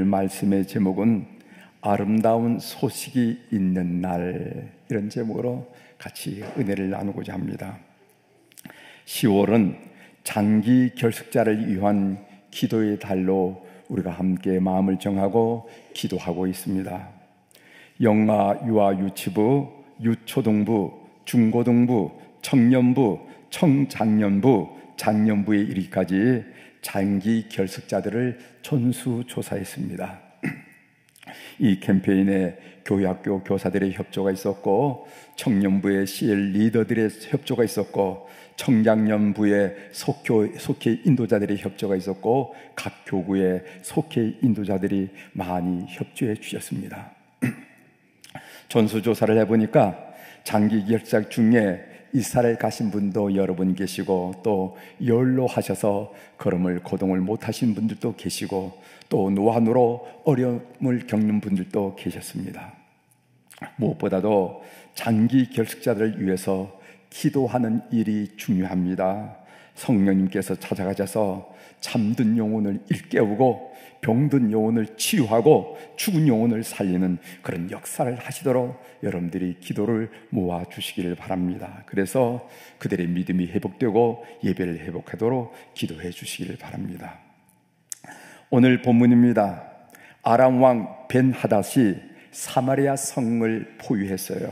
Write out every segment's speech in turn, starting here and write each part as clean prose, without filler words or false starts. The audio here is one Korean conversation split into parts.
오늘 말씀의 제목은 아름다운 소식이 있는 날, 이런 제목으로 같이 은혜를 나누고자 합니다. 10월은 장기 결석자를 위한 기도의 달로 우리가 함께 마음을 정하고 기도하고 있습니다. 영아, 유아, 유치부, 유초등부, 중고등부, 청년부, 청장년부, 장년부에 이르기까지 장기 결석자들을 전수조사했습니다. 이 캠페인에 교회학교 교사들의 협조가 있었고, 청년부의 CL 리더들의 협조가 있었고, 청장년부의 속회 인도자들의 협조가 있었고, 각 교구의 속회 인도자들이 많이 협조해 주셨습니다. 전수조사를 해보니까 장기 결석 중에 이스라엘 가신 분도 여러분 계시고, 또 연로하셔서 걸음을 거동을 못하신 분들도 계시고, 또 노안으로 어려움을 겪는 분들도 계셨습니다. 무엇보다도 장기 결석자들을 위해서 기도하는 일이 중요합니다. 성령님께서 찾아가셔서 잠든 영혼을 일깨우고 병든 영혼을 치유하고 죽은 영혼을 살리는 그런 역사를 하시도록 여러분들이 기도를 모아주시기를 바랍니다. 그래서 그들의 믿음이 회복되고 예배를 회복하도록 기도해 주시기를 바랍니다. 오늘 본문입니다. 아람 왕 벤하닷이 사마리아 성을 포위했어요.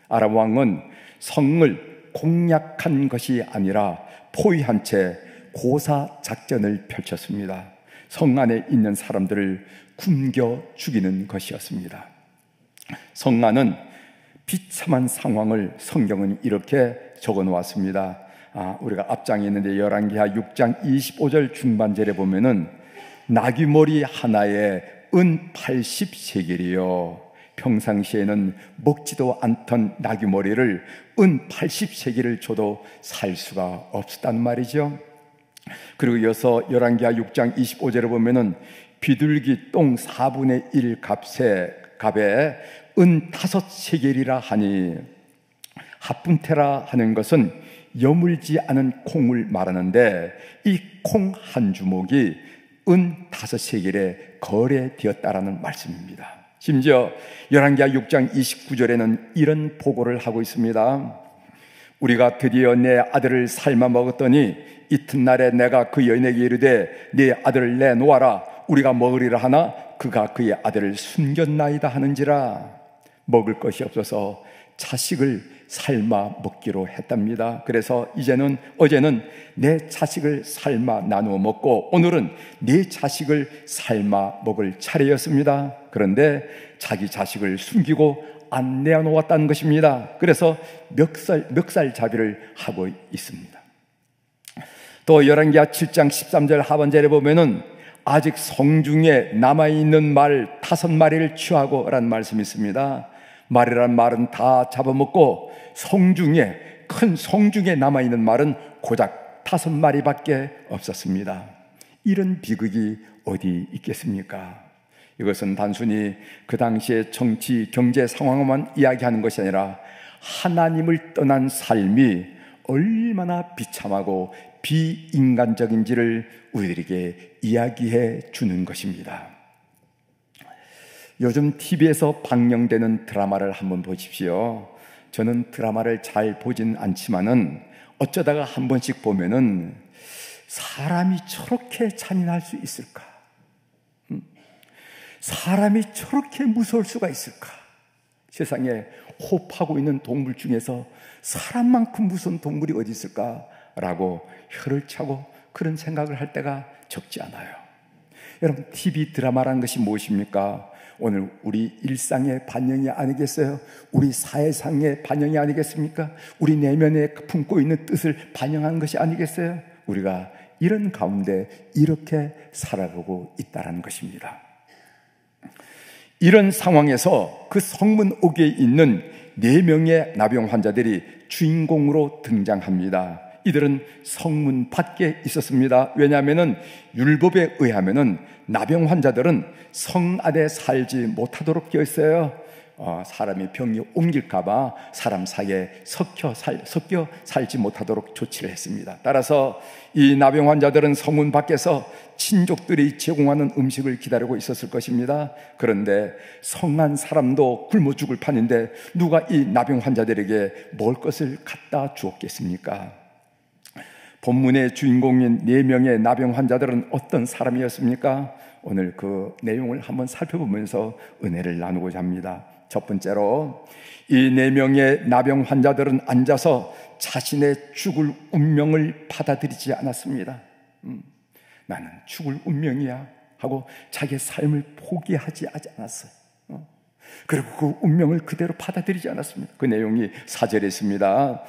아람 왕은 성을 공략한 것이 아니라 포위한 채 고사 작전을 펼쳤습니다. 성 안에 있는 사람들을 굶겨 죽이는 것이었습니다. 성 안은 비참한 상황을 성경은 이렇게 적어 놓았습니다. 우리가 앞장에 있는데 열왕기하 6장 25절 중반절에 보면은 나귀머리 하나에 은 80세겔이요, 평상시에는 먹지도 않던 나귀머리를 은 80세겔을 줘도 살 수가 없었단 말이죠. 그리고 이어서 열왕기하 6장 25절에 보면은 비둘기 똥 4분의 1 값에 은 5세겔이라 하니, 하푼테라 하는 것은 여물지 않은 콩을 말하는데 이 콩 한 주먹이 은 5세겔에 거래되었다라는 말씀입니다. 심지어 열왕기하 6장 29절에는 이런 보고를 하고 있습니다. 우리가 드디어 내 아들을 삶아 먹었더니 이튿날에 내가 그 여인에게 이르되 네 아들을 내놓아라. 우리가 먹으리라 하나 그가 그의 아들을 숨겼나이다 하는지라. 먹을 것이 없어서 자식을 삶아 먹기로 했답니다. 그래서 어제는 내 자식을 삶아 나누어 먹고 오늘은 내 자식을 삶아 먹을 차례였습니다. 그런데 자기 자식을 숨기고 안 내어놓았다는 것입니다. 그래서 멱살잡이를 하고 있습니다. 또 열왕기하 7장 13절 하반절에 보면은 아직 성중에 남아있는 말 5마리를 취하고 라는 말씀이 있습니다. 말이란 말은 다 잡아먹고 큰 성중에 남아있는 말은 고작 5마리밖에 없었습니다. 이런 비극이 어디 있겠습니까? 이것은 단순히 그 당시의 정치, 경제 상황만 이야기하는 것이 아니라 하나님을 떠난 삶이 얼마나 비참하고 비인간적인지를 우리들에게 이야기해 주는 것입니다. 요즘 TV에서 방영되는 드라마를 한번 보십시오. 저는 드라마를 잘 보진 않지만은 어쩌다가 한 번씩 보면은 사람이 저렇게 잔인할 수 있을까? 사람이 저렇게 무서울 수가 있을까? 세상에 호흡하고 있는 동물 중에서 사람만큼 무서운 동물이 어디 있을까라고 혀를 차고 그런 생각을 할 때가 적지 않아요. 여러분, TV 드라마라는 것이 무엇입니까? 오늘 우리 일상의 반영이 아니겠어요? 우리 사회상의 반영이 아니겠습니까? 우리 내면에 품고 있는 뜻을 반영한 것이 아니겠어요? 우리가 이런 가운데 이렇게 살아가고 있다는 것입니다. 이런 상황에서 그 성문옥에 있는 4명의 나병 환자들이 주인공으로 등장합니다. 이들은 성문 밖에 있었습니다. 왜냐하면 율법에 의하면 나병 환자들은 성 안에 살지 못하도록 되어 있어요. 사람이 병이 옮길까봐 사람 사이에 섞여 살지 못하도록 조치를 했습니다. 따라서 이 나병 환자들은 성문 밖에서 친족들이 제공하는 음식을 기다리고 있었을 것입니다. 그런데 성한 사람도 굶어 죽을 판인데 누가 이 나병 환자들에게 먹을 것을 갖다 주었겠습니까? 본문의 주인공인 4명의 나병 환자들은 어떤 사람이었습니까? 오늘 그 내용을 한번 살펴보면서 은혜를 나누고자 합니다. 첫 번째로, 이 4명의 나병 환자들은 앉아서 자신의 죽을 운명을 받아들이지 않았습니다. 나는 죽을 운명이야 하고 자기의 삶을 포기하지 않았어요. 그리고 그 운명을 그대로 받아들이지 않았습니다. 그 내용이 4절에 있습니다.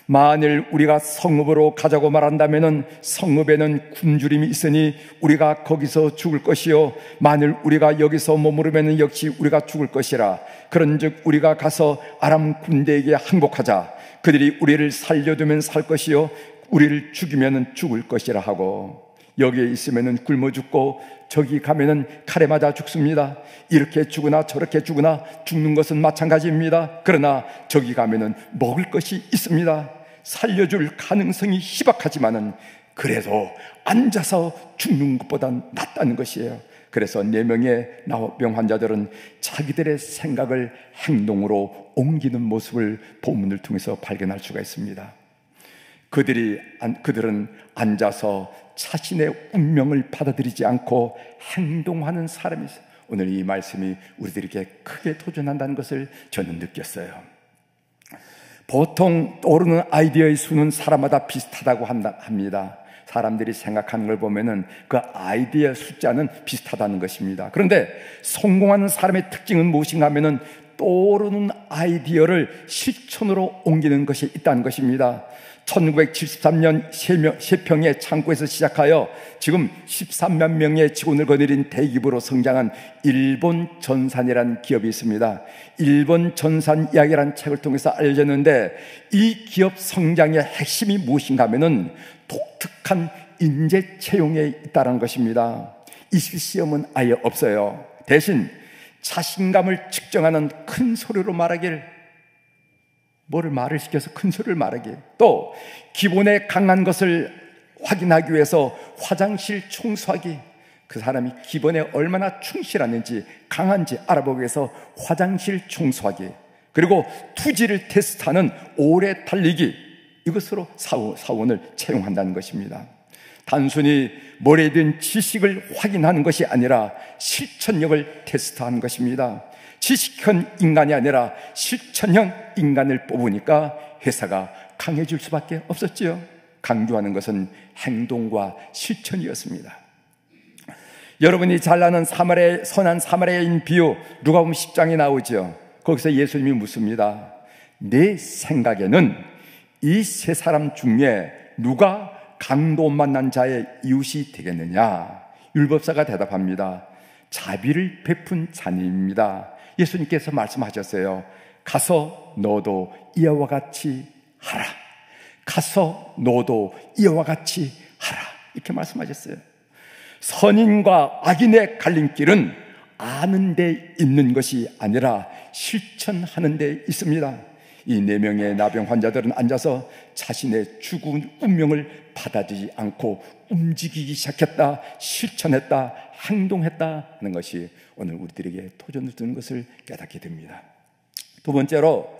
만일 우리가 성읍으로 가자고 말한다면은 성읍에는 굶주림이 있으니 우리가 거기서 죽을 것이요 만일 우리가 여기서 머무르면은 역시 우리가 죽을 것이라. 그런즉 우리가 가서 아람 군대에게 항복하자. 그들이 우리를 살려두면 살 것이요 우리를 죽이면은 죽을 것이라 하고, 여기에 있으면은 굶어 죽고 저기 가면은 칼에 맞아 죽습니다. 이렇게 죽으나 저렇게 죽으나 죽는 것은 마찬가지입니다. 그러나 저기 가면은 먹을 것이 있습니다. 살려줄 가능성이 희박하지만은 그래도 앉아서 죽는 것보단 낫다는 것이에요. 그래서 4명의 나병 환자들은 자기들의 생각을 행동으로 옮기는 모습을 본문을 통해서 발견할 수가 있습니다. 그들은 앉아서 자신의 운명을 받아들이지 않고 행동하는 사람이었어요. 오늘 이 말씀이 우리들에게 크게 도전한다는 것을 저는 느꼈어요. 보통 떠오르는 아이디어의 수는 사람마다 비슷하다고 합니다. 사람들이 생각하는 걸 보면은 그 아이디어 숫자는 비슷하다는 것입니다. 그런데 성공하는 사람의 특징은 무엇인가 하면은 떠오르는 아이디어를 실천으로 옮기는 것이 있다는 것입니다. 1973년 3평의 창고에서 시작하여 지금 13만 명의 직원을 거느린 대기업으로 성장한 일본 전산이라는 기업이 있습니다. 일본 전산 이야기라는 책을 통해서 알려졌는데, 이 기업 성장의 핵심이 무엇인가 하면은 독특한 인재 채용에 있다는 것입니다. 이식 시험은 아예 없어요. 대신 자신감을 측정하는 큰 소리로 말하기를, 뭐를 말을 시켜서 큰 소리를 말하기, 또 기본에 강한 것을 확인하기 위해서 화장실 청소하기, 그 사람이 기본에 얼마나 충실하는지 강한지 알아보기 위해서 화장실 청소하기, 그리고 투지를 테스트하는 오래 달리기, 이것으로 사원을 채용한다는 것입니다. 단순히 머리에 든 지식을 확인하는 것이 아니라 실천력을 테스트하는 것입니다. 지식형 인간이 아니라 실천형 인간을 뽑으니까 회사가 강해질 수밖에 없었지요. 강조하는 것은 행동과 실천이었습니다. 여러분이 잘 아는 선한 사마리아인 비유, 누가복음 10장에 나오죠. 거기서 예수님이 묻습니다. 내 생각에는 이 3사람 중에 누가 강도 만난 자의 이웃이 되겠느냐? 율법사가 대답합니다. 자비를 베푼 자님입니다. 예수님께서 말씀하셨어요. 가서 너도 이와 같이 하라. 가서 너도 이와 같이 하라. 이렇게 말씀하셨어요. 선인과 악인의 갈림길은 아는 데 있는 것이 아니라 실천하는 데 있습니다. 이 4명의 나병 환자들은 앉아서 자신의 죽은 운명을 받아들이지 않고 움직이기 시작했다, 실천했다, 행동했다 하는 것이 오늘 우리들에게 도전을 두는 것을 깨닫게 됩니다. 두 번째로,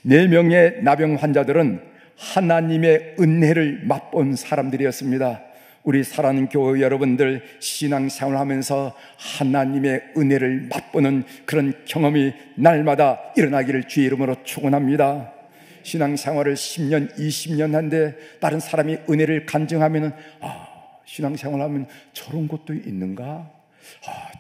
4명의 나병 환자들은 하나님의 은혜를 맛본 사람들이었습니다. 우리 사랑하는 교회 여러분들, 신앙생활을 하면서 하나님의 은혜를 맛보는 그런 경험이 날마다 일어나기를 주의 이름으로 축원합니다. 신앙생활을 10년, 20년 한데 다른 사람이 은혜를 간증하면은, 신앙생활하면 저런 것도 있는가?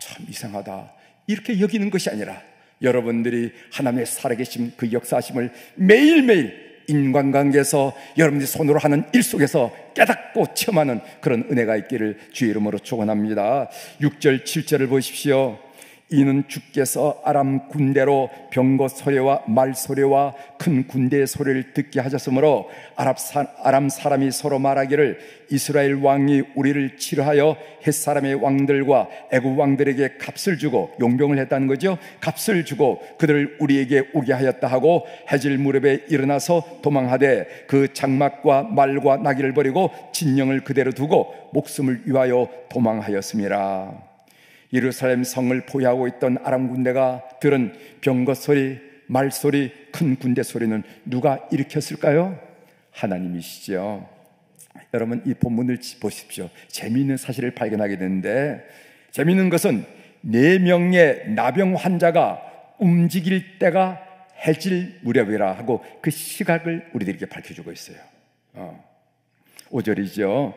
참 이상하다, 이렇게 여기는 것이 아니라, 여러분들이 하나님의 살아계심, 그 역사하심을 매일매일 인간관계에서 여러분들이 손으로 하는 일 속에서 깨닫고 체험하는 그런 은혜가 있기를 주의 이름으로 축원합니다. 6절 7절을 보십시오. 이는 주께서 아람 군대로 병거 소리와 말 소리와 큰 군대의 소리를 듣게 하셨으므로 아람 사람이 서로 말하기를 이스라엘 왕이 우리를 치료하여 헷 사람의 왕들과 애굽 왕들에게 값을 주고 용병을 했다는 거죠. 값을 주고 그들을 우리에게 오게 하였다 하고 해질 무렵에 일어나서 도망하되 그 장막과 말과 나귀를 버리고 진영을 그대로 두고 목숨을 위하여 도망하였습니다. 예루살렘 성을 포위하고 있던 아람 군대가 들은 병거 소리, 말 소리, 큰 군대 소리는 누가 일으켰을까요? 하나님이시죠. 여러분, 이 본문을 보십시오. 재미있는 사실을 발견하게 되는데, 재미있는 것은 4명의 나병 환자가 움직일 때가 해질 무렵이라 하고 그 시각을 우리들에게 밝혀주고 있어요. 5절이죠.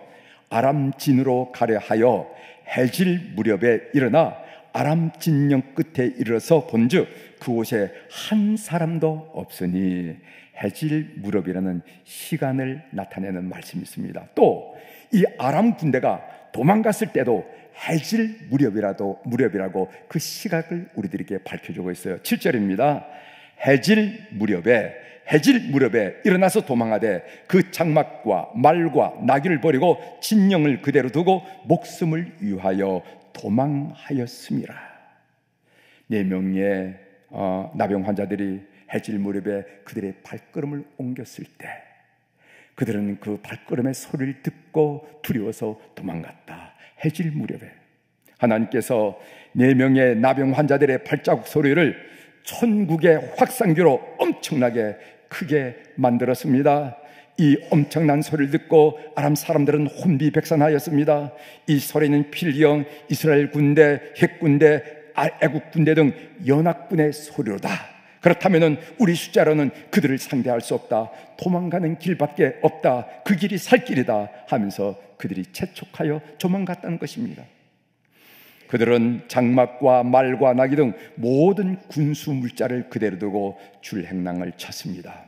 아람 진으로 가려 하여 해질 무렵에 일어나 아람 진영 끝에 이르러서 본즉 그곳에 한 사람도 없으니 해질 무렵이라는 시간을 나타내는 말씀이 있습니다. 또 이 아람 군대가 도망갔을 때도 해질 무렵이라고 그 시각을 우리들에게 밝혀주고 있어요. 7절입니다. 해질 무렵에 일어나서 도망하되 그 장막과 말과 나귀를 버리고 진영을 그대로 두고 목숨을 위하여 도망하였습니다. 4명의 나병 환자들이 해질 무렵에 그들의 발걸음을 옮겼을 때 그들은 그 발걸음의 소리를 듣고 두려워서 도망갔다. 해질 무렵에 하나님께서 4명의 나병 환자들의 발자국 소리를 천국의 확산기로 엄청나게 크게 만들었습니다. 이 엄청난 소리를 듣고 아람 사람들은 혼비백산하였습니다. 이 소리는 필경 이스라엘 군대, 헷 군대, 애국 군대 등 연합군의 소리로다. 그렇다면 우리 숫자로는 그들을 상대할 수 없다. 도망가는 길밖에 없다. 그 길이 살 길이다 하면서 그들이 재촉하여 도망갔다는 것입니다. 그들은 장막과 말과 나귀 등 모든 군수 물자를 그대로 두고 출행랑을 쳤습니다.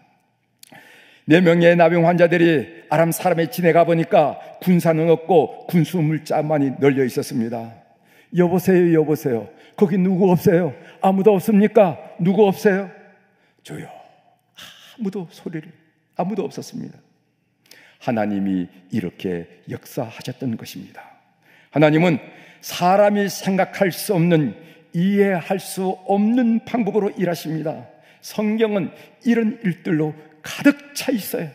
4명의 나병 환자들이 아람 사람의 진에 가보니까 군사는 없고 군수 물자만이 널려 있었습니다. 여보세요. 거기 누구 없어요? 아무도 없습니까? 누구 없어요? 조용. 아무도 없었습니다. 하나님이 이렇게 역사하셨던 것입니다. 하나님은 사람이 생각할 수 없는, 이해할 수 없는 방법으로 일하십니다. 성경은 이런 일들로 가득 차 있어요.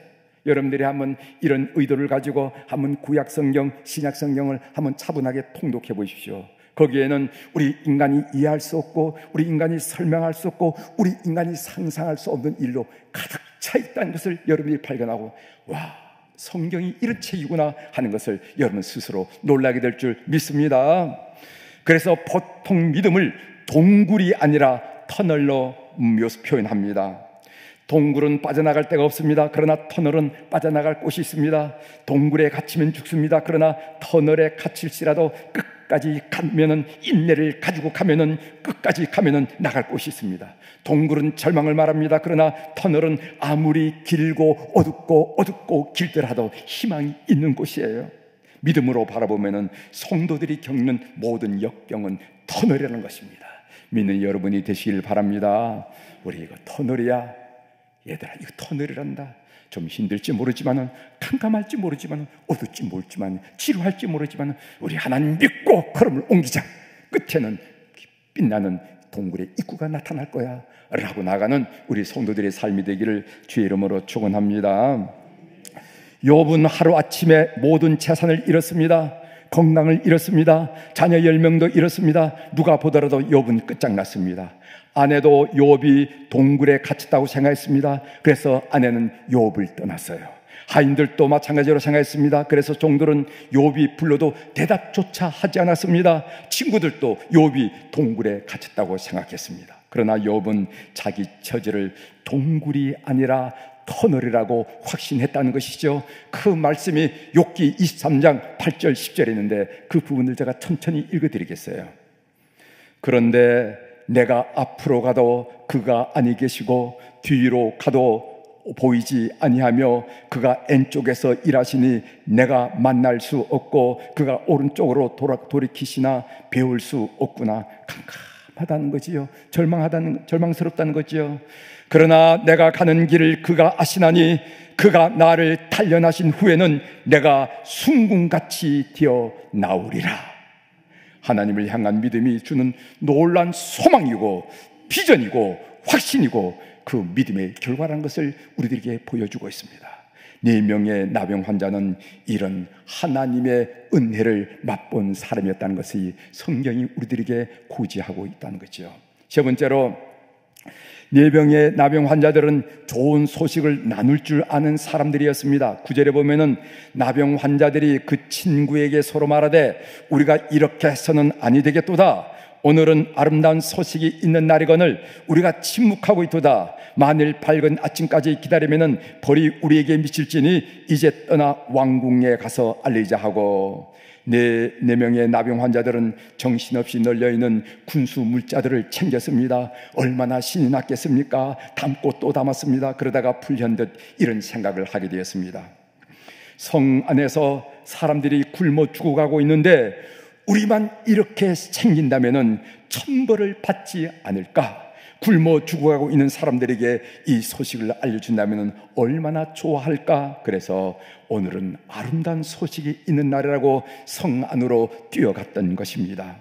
여러분들이 한번 이런 의도를 가지고 한번 구약 성경, 신약 성경을 한번 차분하게 통독해 보십시오. 거기에는 우리 인간이 이해할 수 없고 우리 인간이 설명할 수 없고 우리 인간이 상상할 수 없는 일로 가득 차 있다는 것을 여러분이 발견하고, 와, 성경이 이런 책이구나 하는 것을 여러분 스스로 놀라게 될 줄 믿습니다. 그래서 보통 믿음을 동굴이 아니라 터널로 표현합니다. 동굴은 빠져나갈 데가 없습니다. 그러나 터널은 빠져나갈 곳이 있습니다. 동굴에 갇히면 죽습니다. 그러나 터널에 갇힐지라도 끝까지 가면은, 인내를 가지고 가면은, 끝까지 가면은 나갈 곳이 있습니다. 동굴은 절망을 말합니다. 그러나 터널은 아무리 길고 어둡고 길더라도 희망이 있는 곳이에요. 믿음으로 바라보면은 성도들이 겪는 모든 역경은 터널이라는 것입니다. 믿는 여러분이 되시길 바랍니다. 우리 이거 터널이야. 얘들아, 이거 터널이란다. 좀 힘들지 모르지만은, 캄캄할지 모르지만은, 어둡지 모르지만, 지루할지 모르지만은 우리 하나님 믿고 걸음을 옮기자. 끝에는 빛나는 동굴의 입구가 나타날 거야 라고 나가는 우리 성도들의 삶이 되기를 주의 이름으로 축원합니다. 욥은 하루아침에 모든 재산을 잃었습니다. 건강을 잃었습니다. 자녀 10명도 잃었습니다. 누가 보더라도 욥은 끝장났습니다. 아내도 욥이 동굴에 갇혔다고 생각했습니다. 그래서 아내는 욥을 떠났어요. 하인들도 마찬가지로 생각했습니다. 그래서 종들은 욥이 불러도 대답조차 하지 않았습니다. 친구들도 욥이 동굴에 갇혔다고 생각했습니다. 그러나 욥은 자기 처지를 동굴이 아니라 터널이라고 확신했다는 것이죠. 그 말씀이 욥기 23장 8절 10절에 있는데 그 부분을 제가 천천히 읽어드리겠어요. 그런데 내가 앞으로 가도 그가 아니 계시고 뒤로 가도 보이지 아니하며 그가 왼쪽에서 일하시니 내가 만날 수 없고 그가 오른쪽으로 돌이키시나 배울 수 없구나. 답답하다는 거지요. 절망스럽다는 거지요. 그러나 내가 가는 길을 그가 아시나니 그가 나를 단련하신 후에는 내가 순금같이 되어 나오리라. 하나님을 향한 믿음이 주는 놀라운 소망이고 비전이고 확신이고 그 믿음의 결과라는 것을 우리들에게 보여주고 있습니다. 4명의 나병 환자는 이런 하나님의 은혜를 맛본 사람이었다는 것이 성경이 우리들에게 고지하고 있다는 거죠. 세 번째로, 4명의 나병 환자들은 좋은 소식을 나눌 줄 아는 사람들이었습니다. 9절에 보면은 나병 환자들이 그 친구에게 서로 말하되 우리가 이렇게 해서는 아니 되겠도다. 오늘은 아름다운 소식이 있는 날이거늘 우리가 침묵하고 있도다. 만일 밝은 아침까지 기다리면은 벌이 우리에게 미칠지니 이제 떠나 왕궁에 가서 알리자 하고, 네 명의 나병 환자들은 정신없이 널려있는 군수 물자들을 챙겼습니다. 얼마나 신이 났겠습니까? 담고 또 담았습니다. 그러다가 불현듯 이런 생각을 하게 되었습니다. 성 안에서 사람들이 굶어 죽어가고 있는데 우리만 이렇게 챙긴다면 천벌을 받지 않을까? 굶어 죽어가고 있는 사람들에게 이 소식을 알려준다면 얼마나 좋아할까? 그래서 오늘은 아름다운 소식이 있는 날이라고 성 안으로 뛰어갔던 것입니다.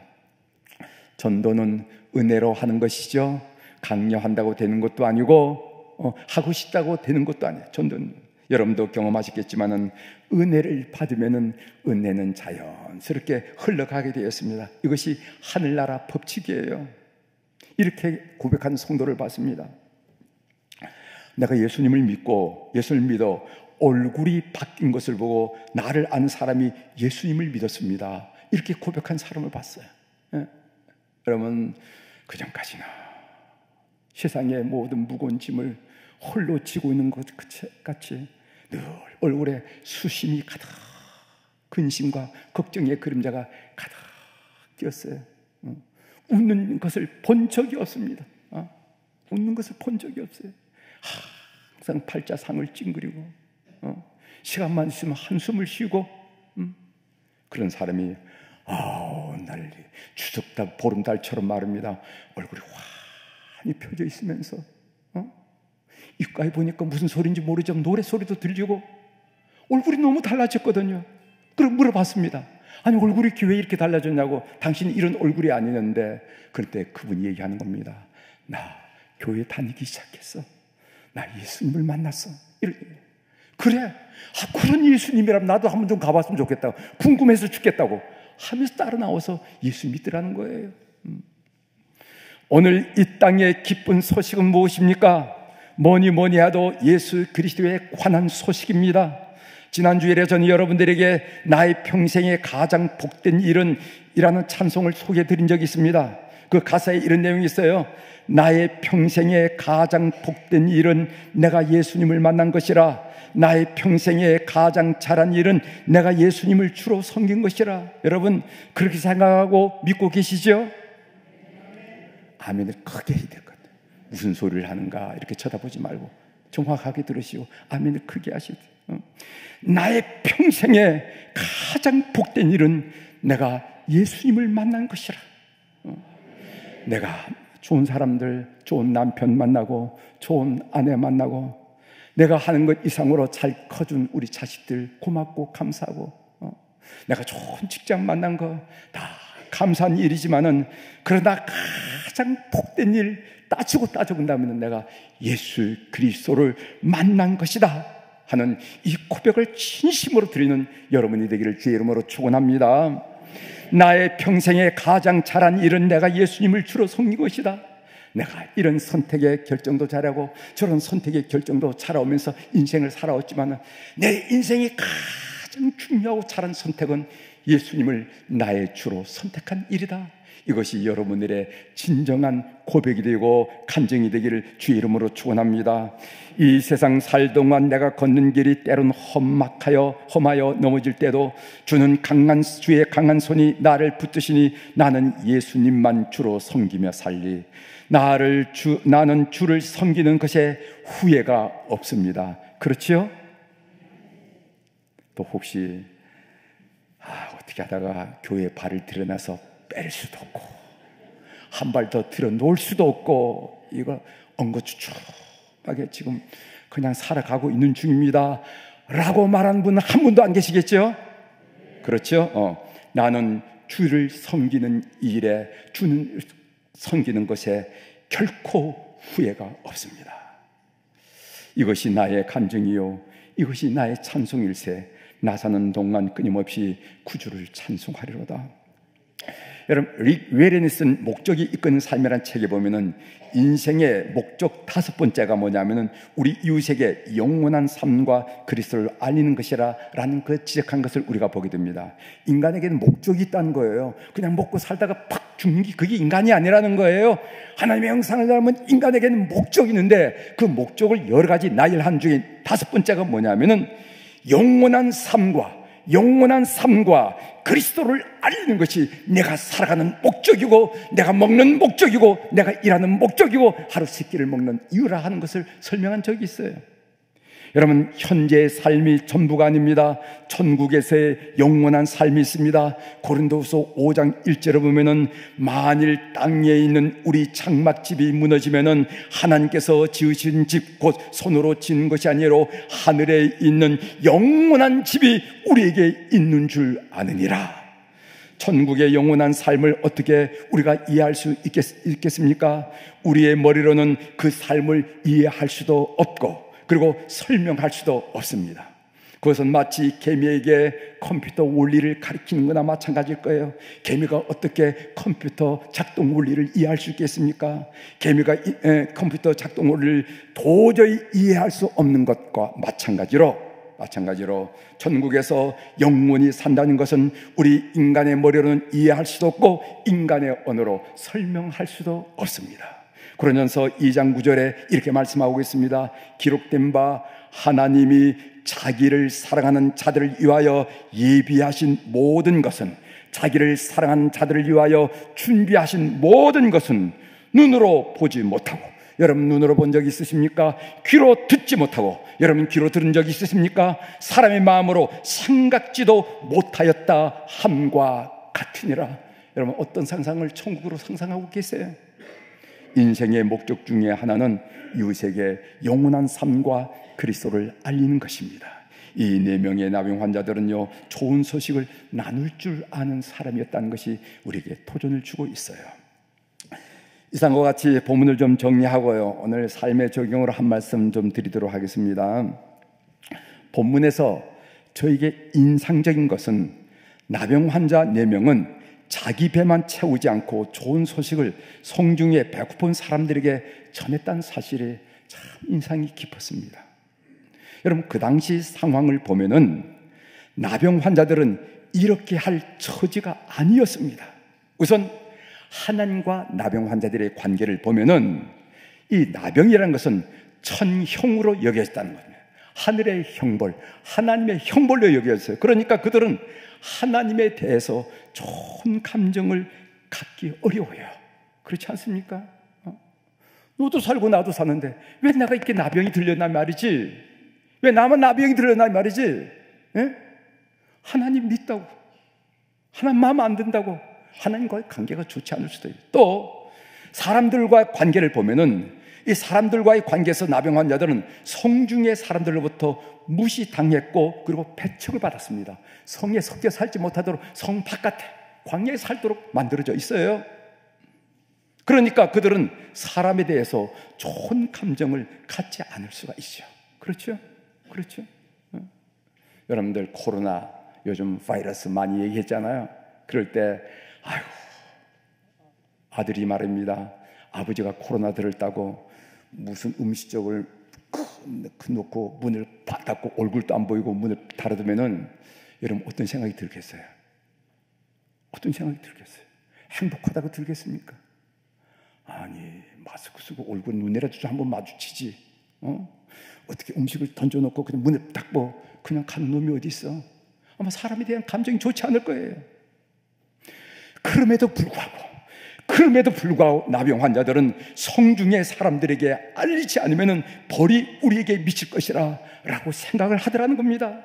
전도는 은혜로 하는 것이죠. 강요한다고 되는 것도 아니고 하고 싶다고 되는 것도 아니에요. 전도는 여러분도 경험하셨겠지만은 은혜를 받으면은 은혜는 자연스럽게 흘러가게 되었습니다. 이것이 하늘나라 법칙이에요. 이렇게 고백하는 성도를 봤습니다. 내가 예수님을 믿고 예수를 믿어 얼굴이 바뀐 것을 보고 나를 아는 사람이 예수님을 믿었습니다. 이렇게 고백한 사람을 봤어요. 예? 여러분, 그전까지나 세상의 모든 무거운 짐을 홀로 지고 있는 것 같이 늘 얼굴에 수심이 가득, 근심과 걱정의 그림자가 가득 끼었어요. 웃는 것을 본 적이 없습니다. 웃는 것을 본 적이 없어요. 항상 팔자상을 찡그리고 시간만 있으면 한숨을 쉬고 그런 사람이 날 추석달 보름달처럼 마릅니다. 얼굴이 환히 펴져 있으면서 입가에 보니까 무슨 소리인지 모르지만 노래소리도 들리고 얼굴이 너무 달라졌거든요. 그럼 물어봤습니다. 아니, 얼굴이 왜 이렇게 달라졌냐고. 당신이 이런 얼굴이 아니었는데. 그때 그분이 얘기하는 겁니다. 나 교회 다니기 시작했어. 나 예수님을 만났어. 이렇게. 그래, 그런 예수님이라면 나도 한번 좀 가봤으면 좋겠다고, 궁금해서 죽겠다고 하면서 따라 나와서 예수 믿으라는 거예요. 오늘 이 땅의 기쁜 소식은 무엇입니까? 뭐니 해도 예수 그리스도에 관한 소식입니다. 지난 주일에 저는 여러분들에게 나의 평생에 가장 복된 일은 이라는 찬송을 소개해 드린 적이 있습니다. 그 가사에 이런 내용이 있어요. 나의 평생에 가장 복된 일은 내가 예수님을 만난 것이라. 나의 평생에 가장 잘한 일은 내가 예수님을 주로 섬긴 것이라. 여러분, 그렇게 생각하고 믿고 계시죠? 아멘을 크게 해야 될 것 같아요. 무슨 소리를 하는가 이렇게 쳐다보지 말고 정확하게 들으시고 아멘을 크게 하시죠. 나의 평생에 가장 복된 일은 내가 예수님을 만난 것이라. 내가 좋은 사람들, 좋은 남편 만나고 좋은 아내 만나고 내가 하는 것 이상으로 잘 커준 우리 자식들 고맙고 감사하고 내가 좋은 직장 만난 거 다 감사한 일이지만은 그러나 가장 복된 일 따져본다면 내가 예수 그리스도를 만난 것이다 하는 이 고백을 진심으로 드리는 여러분이 되기를 주의 이름으로 축원합니다. 나의 평생에 가장 잘한 일은 내가 예수님을 주로 섬긴 것이다. 내가 이런 선택의 결정도 잘하고 저런 선택의 결정도 잘하면서 인생을 살아왔지만 내 인생에 가장 중요하고 잘한 선택은 예수님을 나의 주로 선택한 일이다. 이것이 여러분들의 진정한 고백이 되고 간증이 되기를 주의 이름으로 축원합니다. 이 세상 살 동안 내가 걷는 길이 때론 험하여 넘어질 때도 주의 강한 손이 나를 붙드시니 나는 예수님만 주로 섬기며 살리. 나는 주를 섬기는 것에 후회가 없습니다. 그렇지요? 또 혹시 어떻게 하다가 교회에 발을 들여놔서 뺄 수도 없고 한 발 더 들어 놓을 수도 없고 이거 엉거주춤하게 지금 그냥 살아가고 있는 중입니다 라고 말하는 분은 한 분도 안 계시겠죠? 그렇죠? 나는 주를 섬기는 일에, 주는 섬기는 것에 결코 후회가 없습니다. 이것이 나의 간증이요, 이것이 나의 찬송일세. 나 사는 동안 끊임없이 구주를 찬송하리로다. 여러분, 릭 웨렌이 쓴 목적이 이끄는 삶이라는 책에 보면은 인생의 목적 5번째가 뭐냐면은 우리 이웃에게 영원한 삶과 그리스도를 알리는 것이라 라는 그 지적한 것을 우리가 보게 됩니다. 인간에게는 목적이 있다는 거예요. 그냥 먹고 살다가 팍 죽는 게 그게 인간이 아니라는 거예요. 하나님의 형상을 닮은 인간에게는 목적이 있는데 그 목적을 여러 가지 나열한 중에 5번째가 뭐냐면은 영원한 삶과 그리스도를 알리는 것이 내가 살아가는 목적이고, 내가 먹는 목적이고, 내가 일하는 목적이고, 하루 3끼를 먹는 이유라 하는 것을 설명한 적이 있어요. 여러분, 현재의 삶이 전부가 아닙니다. 천국에서의 영원한 삶이 있습니다. 고린도후서 5장 1절에 보면은 만일 땅에 있는 우리 장막집이 무너지면은 하나님께서 지으신 집 곧 손으로 지은 것이 아니로 하늘에 있는 영원한 집이 우리에게 있는 줄 아느니라. 천국의 영원한 삶을 어떻게 우리가 이해할 수 있겠습니까? 우리의 머리로는 그 삶을 이해할 수도 없고 그리고 설명할 수도 없습니다. 그것은 마치 개미에게 컴퓨터 원리를 가르치는 거나 마찬가지일 거예요. 개미가 어떻게 컴퓨터 작동 원리를 이해할 수 있겠습니까? 개미가 컴퓨터 작동 원리를 도저히 이해할 수 없는 것과 마찬가지로 천국에서 영원히 산다는 것은 우리 인간의 머리로는 이해할 수도 없고 인간의 언어로 설명할 수도 없습니다. 고린도전서 2장 9절에 이렇게 말씀하고 있습니다. 기록된 바 하나님이 자기를 사랑하는 자들을 위하여 예비하신 모든 것은, 자기를 사랑하는 자들을 위하여 준비하신 모든 것은 눈으로 보지 못하고, 여러분 눈으로 본 적 있으십니까? 귀로 듣지 못하고, 여러분 귀로 들은 적 있으십니까? 사람의 마음으로 생각지도 못하였다 함과 같으니라. 여러분 어떤 상상을 천국으로 상상하고 계세요? 인생의 목적 중에 하나는 이웃에게 영원한 삶과 그리스도를 알리는 것입니다. 이 4명의 나병 환자들은요, 좋은 소식을 나눌 줄 아는 사람이었다는 것이 우리에게 도전을 주고 있어요. 이상과 같이 본문을 좀 정리하고요, 오늘 삶의 적용으로 한 말씀 좀 드리도록 하겠습니다. 본문에서 저에게 인상적인 것은 나병 환자 4명은 자기 배만 채우지 않고 좋은 소식을 성중에 배고픈 사람들에게 전했다는 사실이 참 인상이 깊었습니다. 여러분 그 당시 상황을 보면은 나병 환자들은 이렇게 할 처지가 아니었습니다. 우선 하나님과 나병 환자들의 관계를 보면은 이 나병이라는 것은 천형으로 여겨졌다는 겁니다. 하늘의 형벌, 하나님의 형벌로 여겨졌어요. 그러니까 그들은 하나님에 대해서 좋은 감정을 갖기 어려워요. 그렇지 않습니까? 너도 살고 나도 사는데 왜 내가 이렇게 나병이 들렸나 말이지? 왜 나만 나병이 들렸나 말이지? 에? 하나님 믿다고, 하나님 마음 안 든다고 하나님과의 관계가 좋지 않을 수도 있어요. 또 사람들과의 관계를 보면은 이 사람들과의 관계에서 나병 환자들은 성중의 사람들로부터 무시당했고 그리고 배척을 받았습니다. 성에 섞여 살지 못하도록 성 바깥에 광야에 살도록 만들어져 있어요. 그러니까 그들은 사람에 대해서 좋은 감정을 갖지 않을 수가 있죠. 그렇죠? 그렇죠? 여러분들 코로나 요즘 바이러스 많이 얘기했잖아요. 그럴 때 아이고 아들이 말입니다. 아버지가 코로나 들었다고 무슨 음식적을 놓고 문을 닫고 얼굴도 안 보이고 문을 닫아두면은 여러분 어떤 생각이 들겠어요? 어떤 생각이 들겠어요? 행복하다고 들겠습니까? 아니 마스크 쓰고 얼굴 눈이라도 좀 한번 마주치지, 어떻게 음식을 던져놓고 그냥 문을 닫고 그냥 가는 놈이 어디 있어? 아마 사람에 대한 감정이 좋지 않을 거예요. 그럼에도 불구하고 나병 환자들은 성중의 사람들에게 알리지 않으면 벌이 우리에게 미칠 것이라 라고 생각을 하더라는 겁니다.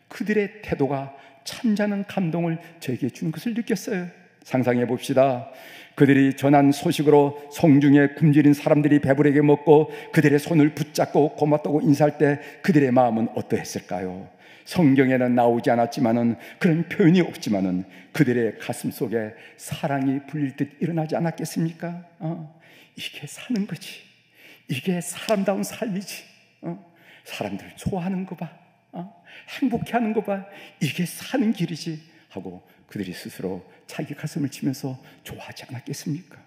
그들의 태도가 참잖은 감동을 저에게 주는 것을 느꼈어요. 상상해 봅시다. 그들이 전한 소식으로 성중에 굶주린 사람들이 배부르게 먹고 그들의 손을 붙잡고 고맙다고 인사할 때 그들의 마음은 어떠했을까요? 성경에는 나오지 않았지만은, 그런 표현이 없지만은 그들의 가슴 속에 사랑이 불릴 듯 일어나지 않았겠습니까? 이게 사는 거지. 이게 사람다운 삶이지. 사람들 좋아하는 거 봐. 행복해하는 거 봐. 이게 사는 길이지 하고 그들이 스스로 자기 가슴을 치면서 좋아하지 않았겠습니까?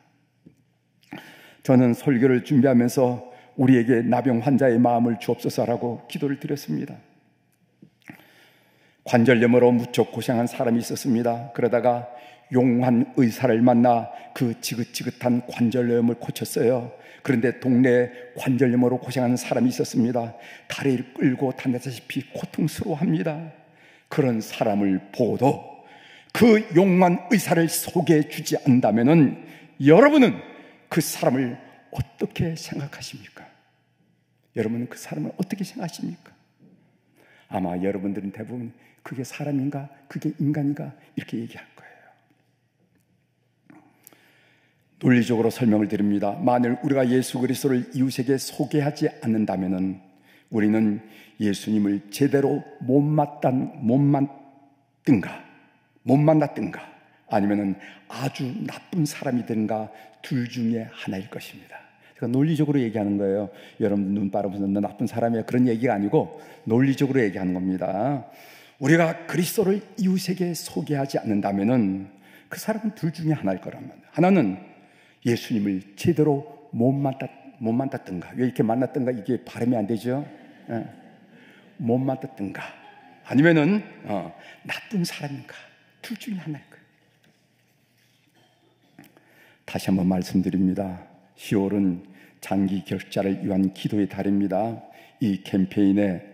저는 설교를 준비하면서 우리에게 나병 환자의 마음을 주옵소서라고 기도를 드렸습니다. 관절염으로 무척 고생한 사람이 있었습니다. 그러다가 용한 의사를 만나 그 지긋지긋한 관절염을 고쳤어요. 그런데 동네에 관절염으로 고생하는 사람이 있었습니다. 다리를 끌고 다녔다시피 고통스러워합니다. 그런 사람을 보고도 그 용한 의사를 소개해 주지 않는다면 여러분은 그 사람을 어떻게 생각하십니까? 여러분은 그 사람을 어떻게 생각하십니까? 아마 여러분들은 대부분 그게 사람인가? 그게 인간인가? 이렇게 얘기할 거예요. 논리적으로 설명을 드립니다. 만일 우리가 예수 그리스도를 이웃에게 소개하지 않는다면 우리는 예수님을 제대로 못 만났든가 아니면 아주 나쁜 사람이 된가 둘 중에 하나일 것입니다. 그러니까 논리적으로 얘기하는 거예요. 여러분 눈 바라보면서 너 나쁜 사람이야, 그런 얘기가 아니고 논리적으로 얘기하는 겁니다. 우리가 그리스도를 이웃에게 소개하지 않는다면 그 사람은 둘 중에 하나일 거란 말이에요. 하나는 예수님을 제대로 못 만났든가, 왜 이렇게 만났든가 이게 발음이 안 되죠? 못 만났든가 아니면은 나쁜 사람인가, 둘 중에 하나일 거예요. 다시 한번 말씀드립니다. 10월은 장기 결자를 위한 기도의 달입니다. 이 캠페인에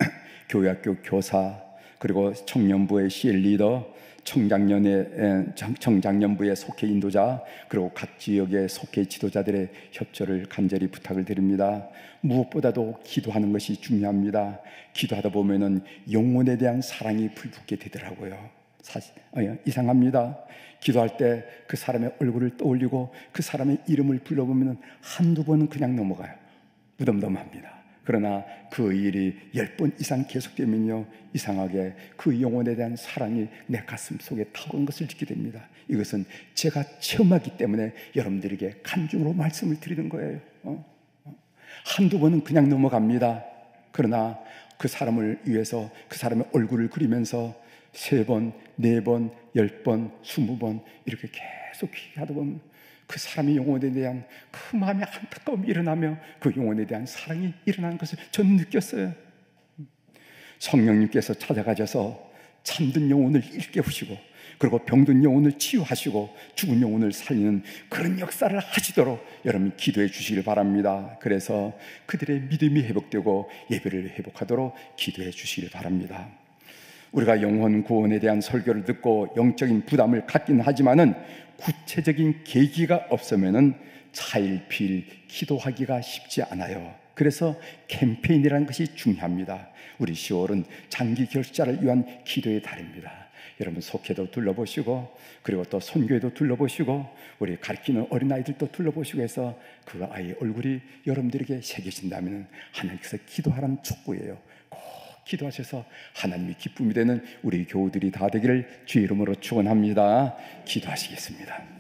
교회학교 교사, 그리고 청년부의 CL리더, 청장년부에 속해 인도자, 그리고 각 지역의 속해 지도자들의 협조를 간절히 부탁을 드립니다. 무엇보다도 기도하는 것이 중요합니다. 기도하다 보면은 영혼에 대한 사랑이 불붙게 되더라고요. 이상합니다. 기도할 때 그 사람의 얼굴을 떠올리고 그 사람의 이름을 불러보면 한두 번은 그냥 넘어가요. 무덤덤합니다. 그러나 그 일이 10번 이상 계속되면요, 이상하게 그 영혼에 대한 사랑이 내 가슴 속에 타오르는 것을 느끼게 됩니다. 이것은 제가 체험하기 때문에 여러분들에게 간증으로 말씀을 드리는 거예요. 한두 번은 그냥 넘어갑니다. 그러나 그 사람을 위해서 그 사람의 얼굴을 그리면서 3번, 4번, 10번, 20번 이렇게 계속 하다 보면 그 사람의 영혼에 대한 그 마음의 안타까움이 일어나며 그 영혼에 대한 사랑이 일어나는 것을 저는 느꼈어요. 성령님께서 찾아가셔서 잠든 영혼을 일깨우시고, 그리고 병든 영혼을 치유하시고 죽은 영혼을 살리는 그런 역사를 하시도록 여러분 기도해 주시길 바랍니다. 그래서 그들의 믿음이 회복되고 예배를 회복하도록 기도해 주시길 바랍니다. 우리가 영혼 구원에 대한 설교를 듣고 영적인 부담을 갖긴 하지만은 구체적인 계기가 없으면은 차일피일 기도하기가 쉽지 않아요. 그래서 캠페인이라는 것이 중요합니다. 우리 10월은 장기 결자를 위한 기도의 달입니다. 여러분 속회도 둘러보시고, 그리고 또 선교회도 둘러보시고, 우리 가르치는 어린아이들도 둘러보시고 해서 그 아이의 얼굴이 여러분들에게 새겨진다면 하나님께서 기도하라는 촉구예요. 꼭 기도하셔서 하나님이 기쁨이 되는 우리 교우들이 다 되기를 주의 이름으로 축원합니다. 기도하시겠습니다.